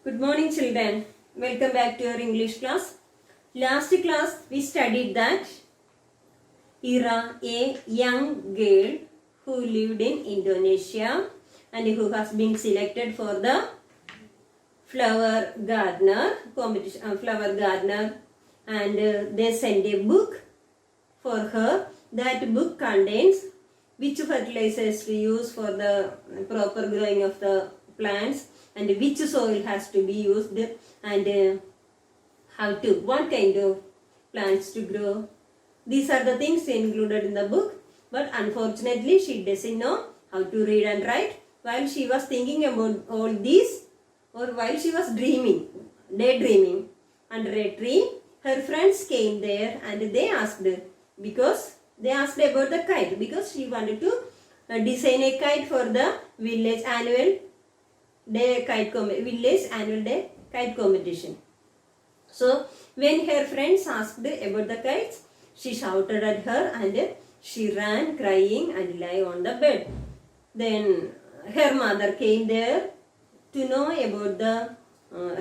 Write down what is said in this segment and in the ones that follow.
Good morning, children. Welcome back to our English class. Last class we studied that Ira, a young girl who lived in Indonesia and who has been selected for the flower gardener competition, and they sent a book for her. That book contains which fertilizers to use for the proper growing of the plants and which soil has to be used and what kind of plants to grow. These are the things included in the book, but unfortunately she doesn't know how to read and write. While she was thinking about all these, or while she was daydreaming under a tree, her friends came there and they asked about the kite because she wanted to design a kite for the village annual day kite competition. So when her friends asked about the kites, she shouted at her and she ran crying and lay on the bed. Then her mother came there to know about the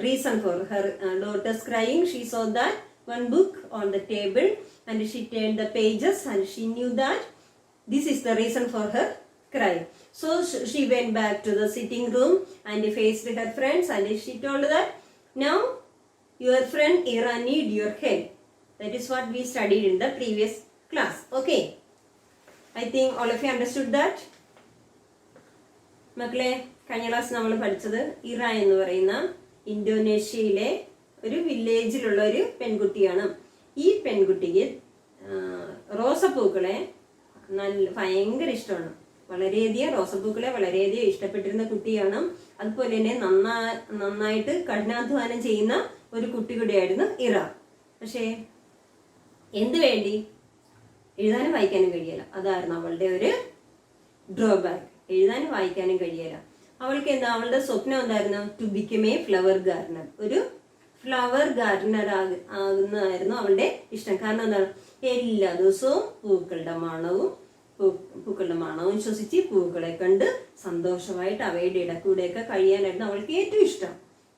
reason for her daughter's crying. She saw that one book on the table and she turned the pages and she knew that this is the reason for her cry. So she went back to the sitting room and faced her friends and she told that now your friend Ira need your help. That is what we studied in the previous class. Okay. I think all of you understood that. മക്കളെ കഴിഞ്ഞ class നമ്മൾ പഠിച്ചത് ഇറ എന്ന് പറയുന്ന ഇന്തോനേഷ്യയിലെ ഒരു വില്ലേജിലുള്ള ഒരു പെൺകുട്ടിയാണ്. ഈ പെൺകുട്ടിക്ക് റോസപ്പൂക്കളെ ഭയങ്കര ഇഷ്ടമാണ്. വളരെയധികം റോസപ്പൂക്കളെ വളരെയധികം ഇഷ്ടപ്പെട്ടിരുന്ന കുട്ടിയാണ്. അതുപോലെ തന്നെ നന്നായിട്ട് കഠിനാധ്വാനം ചെയ്യുന്ന ഒരു കുട്ടി കൂടിയായിരുന്നു ഇറ. പക്ഷേ എന്ത് വേണ്ടി? എഴുതാനും വായിക്കാനും കഴിയില്ല. അതായിരുന്നു അവളുടെ ഒരു ഡ്രോബാക്ക്. എഴുതാനും വായിക്കാനും കഴിയില്ല. അവൾക്ക് അവളുടെ സ്വപ്നം എന്തായിരുന്നു? To become a flower gardener. ഒരു ഫ്ലവർ ഗാർഡനർ ആകുന്നതായിരുന്നു അവളുടെ ഇഷ്ടം. കാരണം എന്താണ്? എല്ലാ ദിവസവും പൂക്കളുടെ മണവും ശ്വസിച്ച് പൂക്കളെ കണ്ട് സന്തോഷമായിട്ട് അവയുടെ ഇടക്കൂടെയൊക്കെ കഴിയാനായിരുന്നു അവൾക്ക് ഏറ്റവും ഇഷ്ടം.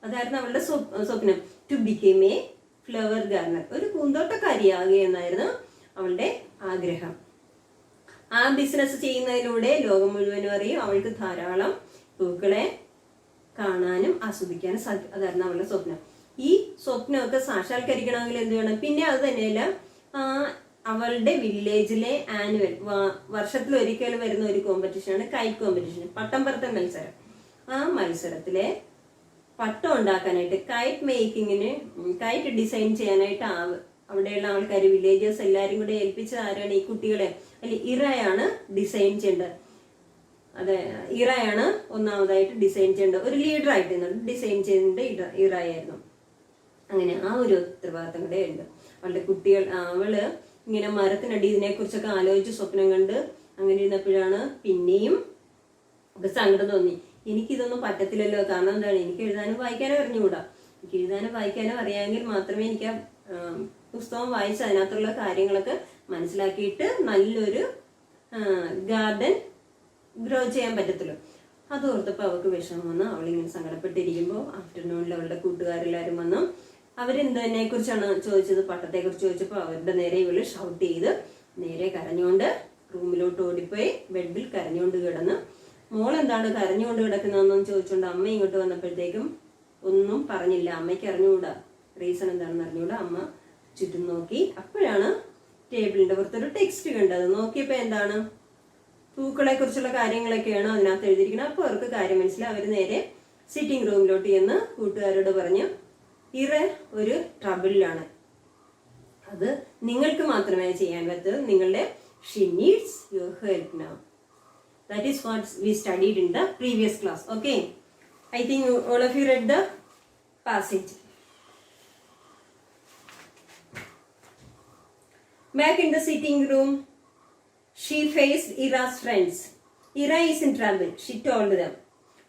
അതായിരുന്നു അവളുടെ സ്വപ്നം. To become a flower gardener, ഒരു പൂന്തോട്ടക്കാരിയാകുക എന്നായിരുന്നു അവളുടെ ആഗ്രഹം. ആ ബിസിനസ് ചെയ്യുന്നതിലൂടെ ലോകം മുഴുവനും അറിയും അവൾക്ക് ധാരാളം പൂക്കളെ കാണാനും ആസ്വദിക്കാനും സാധിക്കും. അതായിരുന്നു അവളുടെ സ്വപ്നം. ഈ സ്വപ്നമൊക്കെ സാക്ഷാത്കരിക്കണമെങ്കിൽ എന്ത് വേണം? പിന്നെ അത് തന്നെയല്ല, അവളുടെ വില്ലേജിലെ ആനുവൽ വർഷത്തിലൊരിക്കൽ വരുന്ന ഒരു കോമ്പറ്റീഷനാണ് കൈറ്റ് കോമ്പറ്റീഷൻ, പട്ടം പറത്തൽ മത്സരം. ആ മത്സരത്തിലെ പട്ടം ഉണ്ടാക്കാനായിട്ട് കൈറ്റ് ഡിസൈൻ ചെയ്യാനായിട്ട് അവിടെയുള്ള ആൾക്കാർ, വില്ലേജേഴ്സ് എല്ലാവരും കൂടെ ഏൽപ്പിച്ചത് ആരാണ്? ഈ കുട്ടികളെ ഇറയാണ് ഡിസൈൻ ചെയ്യേണ്ടത്. അതെ, ഇറയാണ് ഒന്നാമതായിട്ട് ഡിസൈൻ ചെയ്യേണ്ടത്. ഒരു ലീഡർ ആയിട്ട് ഡിസൈൻ ചെയ്യേണ്ടത് ഇറയായിരുന്നു. അങ്ങനെ ആ ഒരു ഉത്തരവാദിത്തം കൂടെ ഉണ്ട്. അവള് ഇങ്ങനെ മരത്തിനടി ഇതിനെ കുറിച്ചൊക്കെ ആലോചിച്ച് സ്വപ്നം കണ്ട് അങ്ങനെ ഇരുന്നപ്പോഴാണ് പിന്നെയും സങ്കടം തോന്നി. എനിക്കിതൊന്നും പറ്റത്തില്ലല്ലോ. കാരണം എന്താണ്? എനിക്ക് എഴുതാനും വായിക്കാനോ അറിഞ്ഞുകൂടാ. എനിക്ക് എഴുതാനും വായിക്കാനോ അറിയാമെങ്കിൽ മാത്രമേ എനിക്ക് പുസ്തകം വായിച്ച് അതിനകത്തുള്ള കാര്യങ്ങളൊക്കെ മനസ്സിലാക്കിയിട്ട് നല്ലൊരു ഗാർഡൻ ഗ്രോ ചെയ്യാൻ പറ്റത്തുള്ളൂ. അത് ഓർത്തപ്പോൾ അവൾക്ക് വിഷമം വന്ന് അവളിങ്ങനെ സങ്കടപ്പെട്ടിരിക്കുമ്പോൾ ആഫ്റ്റർനൂണിൽ അവളുടെ കൂട്ടുകാരെല്ലാവരും വന്നു. അവരെന്തതിനെ കുറിച്ചാണ് ചോദിച്ചത്? പട്ടത്തെ കുറിച്ച് ചോദിച്ചപ്പോൾ അവരുടെ നേരെ ഇവള് ഷൗട്ട് ചെയ്ത് നേരെ കരഞ്ഞുകൊണ്ട് റൂമിലോട്ട് ഓടിപ്പോയി ബെഡിൽ കരഞ്ഞുകൊണ്ട് കിടന്ന്. മോളെന്താണ് കരഞ്ഞുകൊണ്ട് കിടക്കുന്നതെന്നും ചോദിച്ചുകൊണ്ട് അമ്മ ഇങ്ങോട്ട് വന്നപ്പോഴത്തേക്കും ഒന്നും പറഞ്ഞില്ല. അമ്മയ്ക്ക് അറിഞ്ഞുകൂടാ, റീസൺ എന്താണെന്ന് അറിഞ്ഞുകൂടാ. അമ്മ ചുറ്റും നോക്കി. അപ്പോഴാണ് ടേബിളിന്റെ പുറത്തൊരു ടെക്സ്റ്റ് കണ്ടത്. നോക്കിയപ്പോ എന്താണ്? പൂക്കളെ കുറിച്ചുള്ള കാര്യങ്ങളൊക്കെയാണ് അതിനകത്ത് എഴുതിയിരിക്കുന്നത്. അപ്പോൾ അവർക്ക് കാര്യം മനസ്സിലായി. അവർ നേരെ സിറ്റിംഗ് റൂമിലോട്ട് ചെന്ന് കൂട്ടുകാരോട് പറഞ്ഞു, ഇറ ഒരു ട്രബിളിലാണ്, അത് നിങ്ങൾക്ക് മാത്രമേ ചെയ്യാൻ പറ്റൂ. നിങ്ങളുടെ she needs your help now. That is what we studied in the previous class. Okay, I think all of you read the passage. Back in the sitting room, she faced Ira's friends. Ira is in trouble, she told them.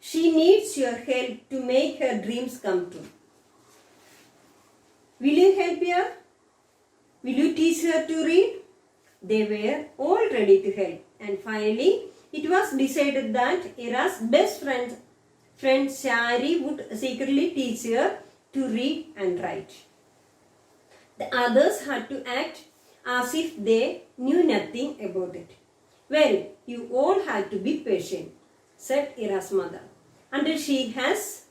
She needs your help to make her dreams come true. Will you help her? Will you teach her to read? They were all ready to help. And finally, it was decided that Ira's best friend friend Shari would secretly teach her to read and write. The others had to act as if they knew nothing about it. Well, you all have to be patient, said Ira's mother, until she has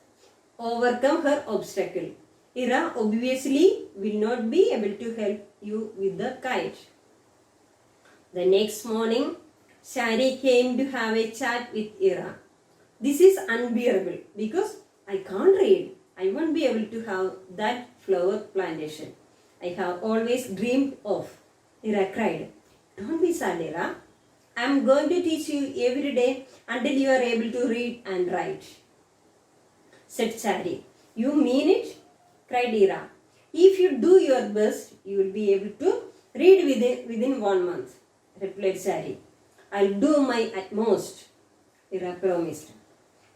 overcome her obstacle. Ira obviously will not be able to help you with the kite. The next morning, Shari came to have a chat with Ira. This is unbearable because I can't read. I won't be able to have that flower plantation I have always dreamed of. Ira cried. Don't be sad, Ira. I am going to teach you every day until you are able to read and write, said Shari. You mean it? Cried Ira. If you do your best, you will be able to read within 1 month, replied Shari. I'll do my utmost, Ira promised.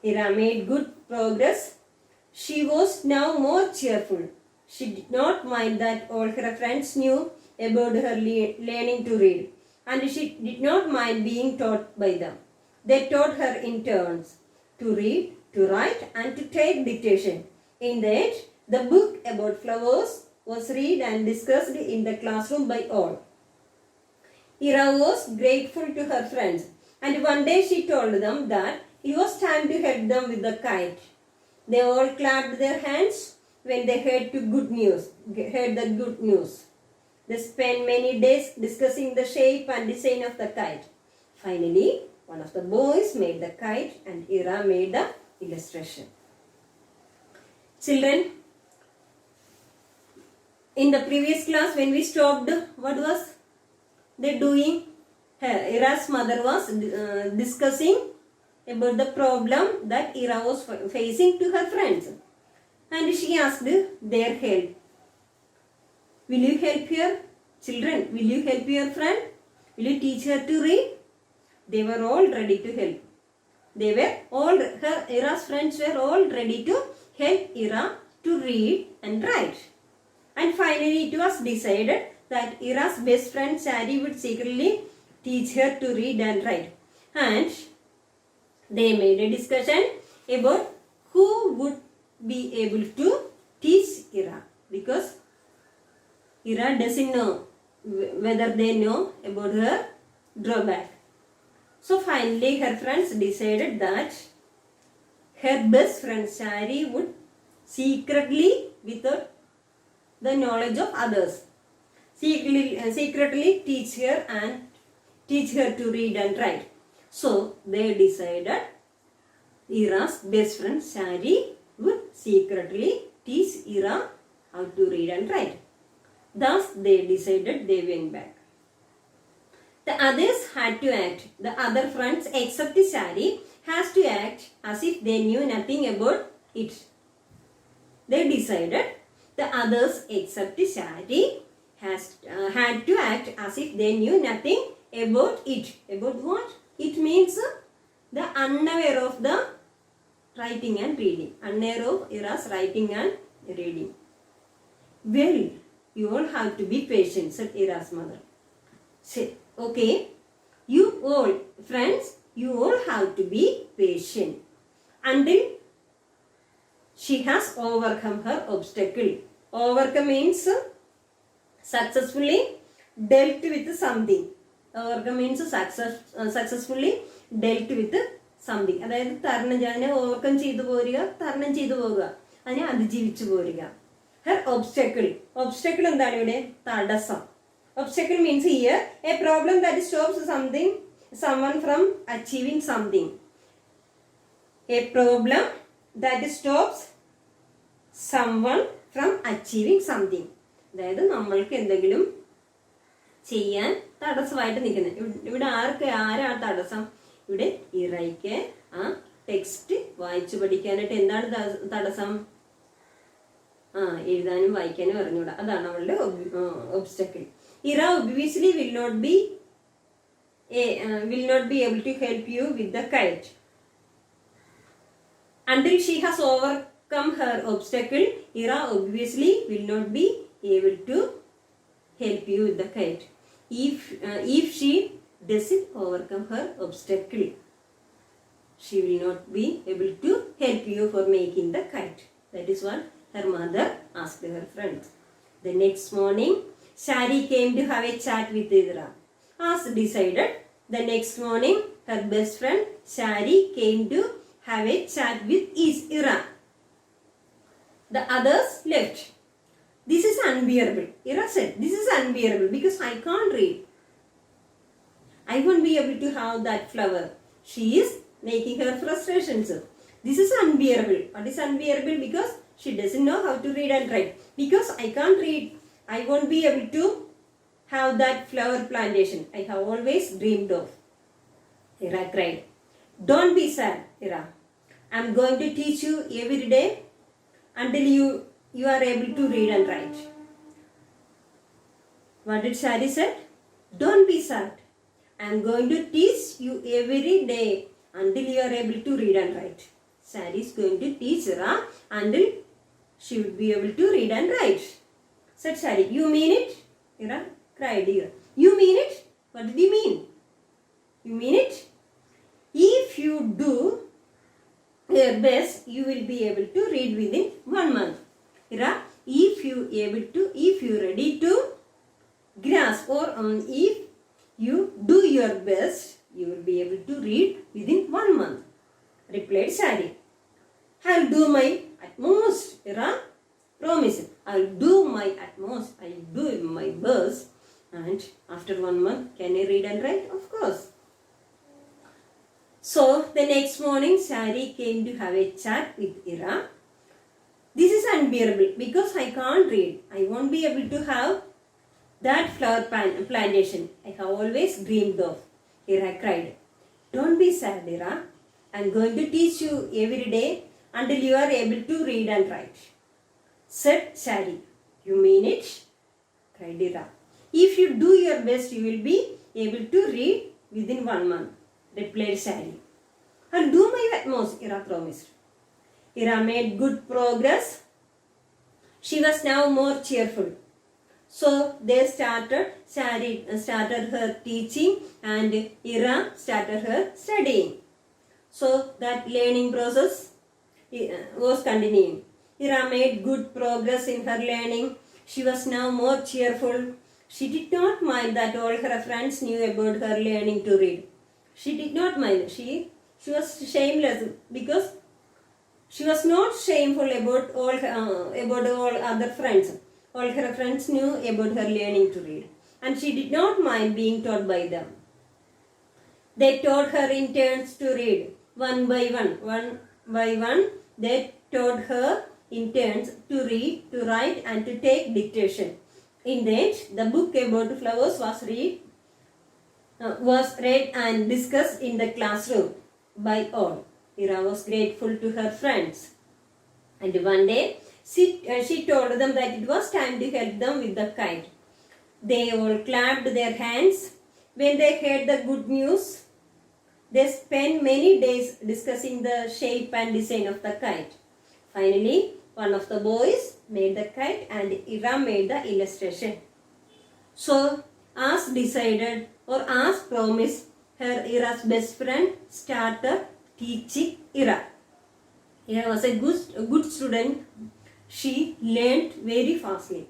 Ira made good progress. She was now more cheerful. She did not mind that all her friends knew about her learning to read, and she did not mind being taught by them. They taught her in turns to read, to write, and to take dictation. In that, the book about flowers was read and discussed in the classroom by all. Ira was grateful to her friends, and one day she told them that it was time to help them with the kite. They all clapped their hands when they heard the good news. They spent many days discussing the shape and design of the kite. Finally, one of the boys made the kite and Ira made the illustration. Children, in the previous class when we stopped, what was they doing? Ira's mother was discussing about the problem that Ira was facing to her friends. And she asked their help. Will you help her? Children, will you help your friend? Will you teach her to read? They were all ready to help. Ira's friends were all ready to help Ira to read and write. And finally it was decided that Ira's best friend Shari would secretly teach her to read and write. And they made a discussion about who would be able to teach Ira, because Ira doesn't know whether they know about her drawback. So finally her friends decided that her best friend Shari would secretly, without the knowledge of others, secretly teach her to read and write. So they decided Ira's best friend Shari would secretly teach Ira how to read and write. Thus they decided they went back. The others had to act. The other friends except Shari has to act as if they knew nothing about it. They decided the others except Shari had to act as if they knew nothing about it. About what? It means the unaware of the writing and reading. Unaware of Ira's writing and reading. Well, you all have to be patient, said Ira's mother. Say, okay, you all, friends, you all have to be patient until she has overcome her obstacle. Overcome means successfully dealt with something. Overcome means successfully dealt with something. അതായത് അതിനെ overcome ചെയ്തു പോരുക, തരണം ചെയ്തു പോവുക, അതിനെ അതിജീവിച്ചു പോരുക. Her obstacle. Obstacle എന്താണ് ഇവിടെ? തടസ്സം. Obstacle means here a problem that stops someone from achieving something. A problem that stops someone from achieving something. അതായത് നമ്മൾക്ക് എന്തെങ്കിലും ചെയ്യാൻ തടസ്സമായിട്ട് നിൽക്കുന്നത്. ഇവിടെ ആരാണ് തടസ്സം? ഇവിടെ ഇറയ്ക്ക് ആ ടെക്സ്റ്റ് വായിച്ചു പഠിക്കാനായിട്ട് എന്താണ് തടസ്സം? എഴുതാനും വായിക്കാനും അറിഞ്ഞൂടാ. അതാണ് അവളുടെ obstacle. Ira obviously will not be able to help you with the kite. Until she has overcome her obstacle, Ira obviously will not be able to help you with the kite. If she doesn't overcome her obstacle, she will not be able to help you for making the kite. That is what her mother asked her friend. The next morning, Shari came to have a chat with Ira. As decided, the next morning, her best friend Shari came to have a chat with Ira. The others left. This is unbearable. Ira said, this is unbearable because I can't read. I won't be able to have that flower. She is making her frustrations. This is unbearable. What is unbearable? Because she doesn't know how to read and write. Because I can't read, I won't be able to have that flower plantation I have always dreamed of. Ira cried. Don't be sad, Ira. I'm going to teach you every day until you are able to read and write. What did Shari say? Don't be sad. I'm going to teach you every day until you are able to read and write. Shari is going to teach Ira until she will be able to read and write. Said Shari, you mean it? Ira cried. You mean it? What did you mean? You mean it? If you do your best, you will be able to read within 1 month. Ira, if you ready to grasp or if you do your best, you will be able to read within 1 month, replied Shari. I'll do my utmost, Ira promised. I'll do my utmost. I'll do my best. And after 1 month, can I read and write? Of course. So the next morning, Shari came to have a chat with Ira. This is unbearable because I can't read. I won't be able to have that flower plantation I have always dreamed of. Ira cried. Don't be sad, Ira. I'm going to teach you every day until you are able to read and write. Said Shari. You mean it? Cried Ira. If you do your best, you will be able to read within 1 month, replied Shari. I'll do my utmost, Ira promised. Ira made good progress. She was now more cheerful. So they Shari started her teaching and Ira started her studying. So that learning process was continuing. Ira made good progress in her learning. She was now more cheerful. She did not mind that all her friends knew about her learning to read. She did not mind. She was shameless because she was not shameful about all other friends. All her friends knew about her learning to read, and she did not mind being taught by them. They taught her in turns to read, one by one. They taught her in turns to read, to write, and to take dictation. In that, the book about flowers was read and discussed in the classroom by all. Ira was grateful to her friends. And one day, she told them that it was time to help them with the kite. They all clapped their hands when they heard the good news. They spent many days discussing the shape and design of the kite. Finally, one of the boys made the kite and Ira made the illustration. So, as decided or as promised, Ira's best friend started teaching Ira. Ira was a good student. She learned very fastly.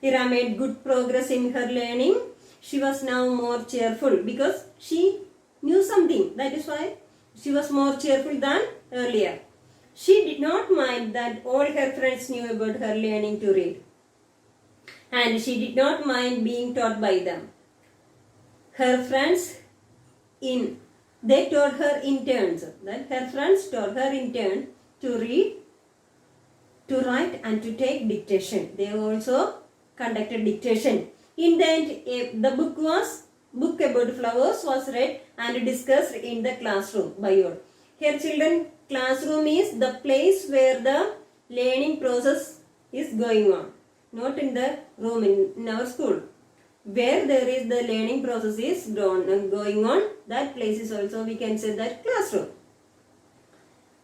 Ira made good progress in her learning. She was now more cheerful because she knew something. That is why she was more cheerful than earlier. She did not mind that all her friends knew about her learning to read. And she did not mind being taught by them. Her friends they taught her in turns. That her friends taught her in turn to read, to write, and to take dictation. They also conducted dictation. In the end, the book about flowers was read and discussed in the classroom by all. Here, children, classroom is the place where the learning process is going on. Not in the room in our school. Where there is the learning process is going on, that place is also, we can say, that classroom.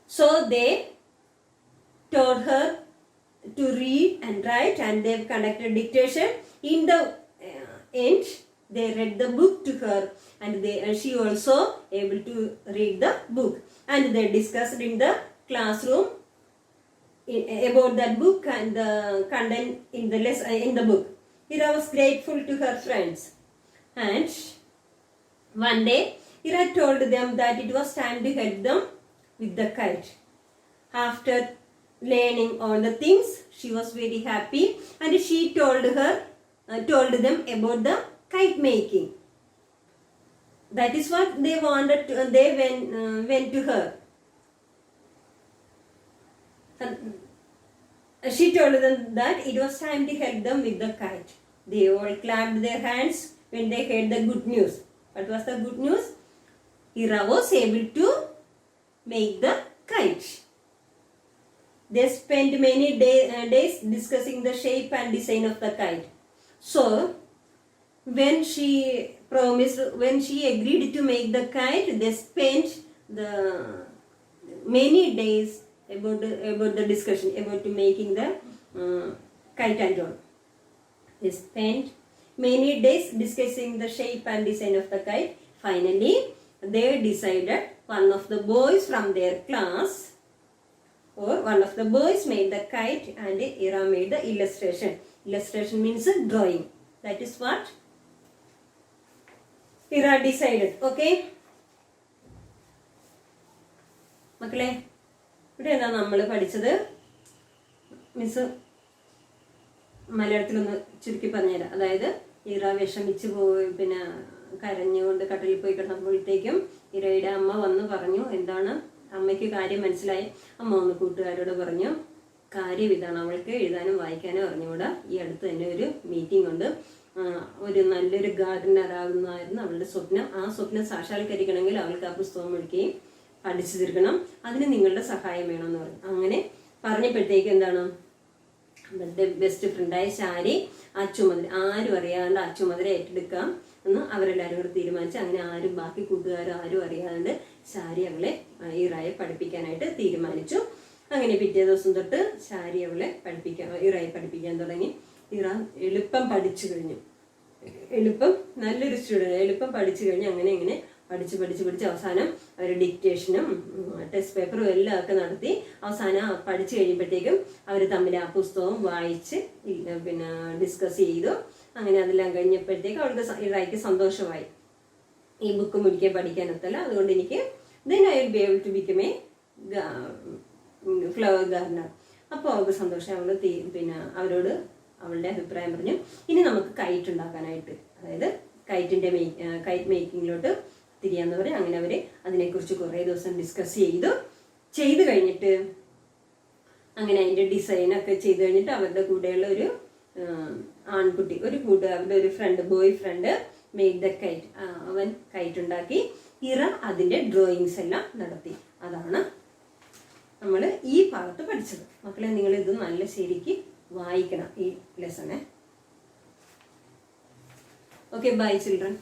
So they taught her to read and write, and they conducted dictation. In the end, they read the book to her, and she also able to read the book, and they discussed in the classroom about that book and the content in the lesson in the book. Ira was grateful to her friends, and one day Ira told them that it was time to help them with the kite. After learning all the things, she was very happy, and she told them about the kite making. That is what they wanted to, they went to her. She told them that it was time to help them with the kite. They all clapped their hands when they heard the good news. What was the good news? Ira was able to make the kite. They spent many days discussing the shape and design of the kite. So, when she agreed to make the kite, they spent the many days about the discussion about making the kite and all. They spent many days discussing the shape and design of the kite. Finally, they decided one of the boys from their class, or one of the boys made the kite and Ira made the illustration. Illustration means a drawing. That is what Ira decided. Okay? മക്കളെ, ഇവിടെ എന്താ നമ്മൾ പഠിച്ചത്? Miss മലയാളത്തിലൊന്ന് ചുരുക്കി പറഞ്ഞുതരാം. അതായത് ഇറ വിഷമിച്ച് പോയി, പിന്നെ കരഞ്ഞുകൊണ്ട് കട്ടിലിൽ പോയി കിടന്നപ്പോഴത്തേക്കും ഇറയുടെ അമ്മ വന്ന് പറഞ്ഞു, എന്താണ് അമ്മയ്ക്ക് കാര്യം മനസ്സിലായി. അമ്മ ഒന്ന് കൂട്ടുകാരോട് പറഞ്ഞു, കാര്യം ഇതാണ്, അവൾക്ക് എഴുതാനും വായിക്കാനും അറിഞ്ഞുകൂടാ. ഈ അടുത്ത് തന്നെ ഒരു മീറ്റിംഗ് ഉണ്ട്, ഒരു നല്ലൊരു ഗാർഡനർ ആകുന്നതായിരുന്നു അവളുടെ സ്വപ്നം. ആ സ്വപ്നം സാക്ഷാത്കരിക്കണമെങ്കിൽ അവൾക്ക് ആ പുസ്തകം മേടിക്കുകയും പഠിച്ചു തീർക്കണം. അതിന് നിങ്ങളുടെ സഹായം വേണമെന്ന് പറഞ്ഞു. അങ്ങനെ പറഞ്ഞപ്പോഴത്തേക്ക് എന്താണ്, അവരുടെ ബെസ്റ്റ് ഫ്രണ്ടായ ശാരി ആ ചുമതല, ആരും അറിയാണ്ട് ആ ചുമതല ഏറ്റെടുക്കാം എന്ന് അവരെല്ലാവരും കൂടെ തീരുമാനിച്ചു. അങ്ങനെ ആരും, ബാക്കി കൂട്ടുകാരും ആരും അറിയാണ്ട് ശാരി അവളെ ഇറായെ പഠിപ്പിക്കാനായിട്ട് തീരുമാനിച്ചു. അങ്ങനെ പിറ്റേ ദിവസം തൊട്ട് ശാരി അവളെ ഇറായെ പഠിപ്പിക്കാൻ തുടങ്ങി. ഇറ എളുപ്പം പഠിച്ചു കഴിഞ്ഞു. നല്ലൊരു സ്റ്റുഡൻറ്റ്, എളുപ്പം പഠിച്ചു കഴിഞ്ഞു. അങ്ങനെ പഠിച്ച് അവസാനം അവർ ഡിക്റ്റേഷനും ടെസ്റ്റ് പേപ്പറും എല്ലാം ഒക്കെ നടത്തി അവസാനം പഠിച്ചു കഴിയുമ്പോഴത്തേക്കും അവർ തമ്മിൽ ആ പുസ്തകം വായിച്ച് പിന്നെ ഡിസ്കസ് ചെയ്തു. അങ്ങനെ അതെല്ലാം കഴിഞ്ഞപ്പോഴത്തേക്കും അവൾക്ക് ഇറായിക്ക് സന്തോഷമായി. ഈ ബുക്ക് മുടിക്കാൻ പഠിക്കാനൊത്തല്ല, അതുകൊണ്ട് എനിക്ക് then I will be able to become a flower Gardner. അപ്പോൾ അവൾക്ക് സന്തോഷം. അവൾ പിന്നെ അവരോട് അവളുടെ അഭിപ്രായം പറഞ്ഞു, ഇനി നമുക്ക് കൈറ്റ് ഉണ്ടാക്കാനായിട്ട്, അതായത് കൈറ്റ് മേക്കിങ്ങിലോട്ട് തിരിയാന്ന് പറയും. അങ്ങനെ അവർ അതിനെക്കുറിച്ച് കുറേ ദിവസം ഡിസ്കസ് ചെയ്ത് കഴിഞ്ഞിട്ട് അങ്ങനെ അതിൻ്റെ ഡിസൈനൊക്കെ ചെയ്ത് കഴിഞ്ഞിട്ട് അവരുടെ കൂടെയുള്ള ഒരു ആൺകുട്ടി, അവരുടെ ഒരു boy friend made the KITE. അവൻ കൈറ്റ് ഉണ്ടാക്കി. ഇറ അതിൻ്റെ ഡ്രോയിങ്സ് എല്ലാം നടത്തി. അതാണ് നമ്മൾ ഈ ഭാഗത്ത് പഠിച്ചത്. മക്കളെ, നിങ്ങൾ ഇത് നല്ല ശരിക്ക് വായിക്കണം ഈ ലെസണെ. Okay, by children.